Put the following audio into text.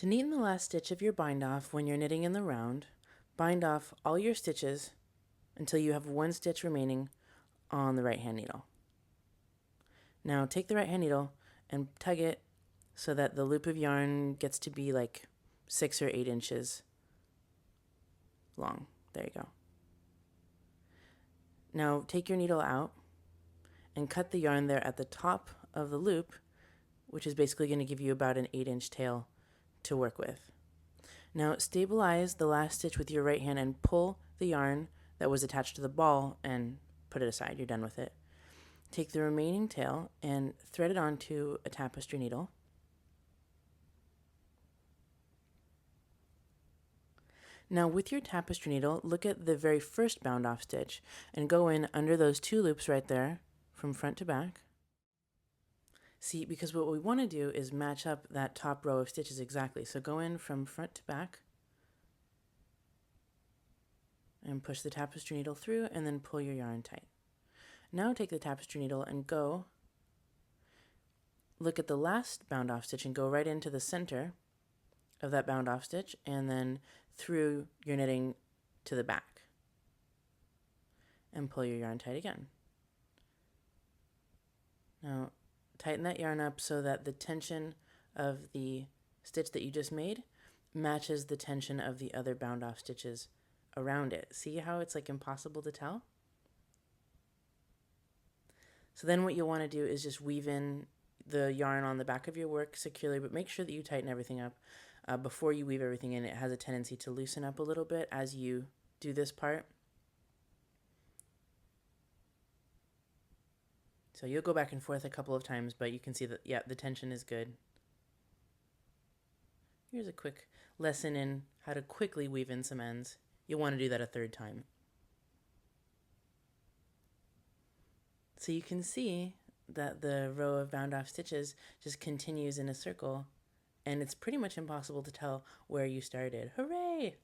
To neaten the last stitch of your bind off when you're knitting in the round, bind off all your stitches until you have one stitch remaining on the right hand needle. Now take the right hand needle and tug it so that the loop of yarn gets to be like 6 or 8 inches long. There you go. Now take your needle out and cut the yarn there at the top of the loop, which is basically going to give you about an 8-inch tail to work with. Now stabilize the last stitch with your right hand and pull the yarn that was attached to the ball and put it aside. You're done with it. Take the remaining tail and thread it onto a tapestry needle. Now with your tapestry needle, look at the very first bound off stitch and go in under those 2 loops right there from front to back. See, because what we want to do is match up that top row of stitches exactly. So go in from front to back and push the tapestry needle through and then pull your yarn tight. Now take the tapestry needle and go look at the last bound off stitch and go right into the center of that bound off stitch and then through your knitting to the back and pull your yarn tight again. Now tighten that yarn up so that the tension of the stitch that you just made matches the tension of the other bound off stitches around it. See how it's like impossible to tell? So then what you'll want to do is just weave in the yarn on the back of your work securely, but make sure that you tighten everything up before you weave everything in. It has a tendency to loosen up a little bit as you do this part. So you'll go back and forth a couple of times, but you can see that, yeah, the tension is good. Here's a quick lesson in how to quickly weave in some ends. You'll want to do that a 3rd time. So you can see that the row of bound off stitches just continues in a circle, and it's pretty much impossible to tell where you started. Hooray!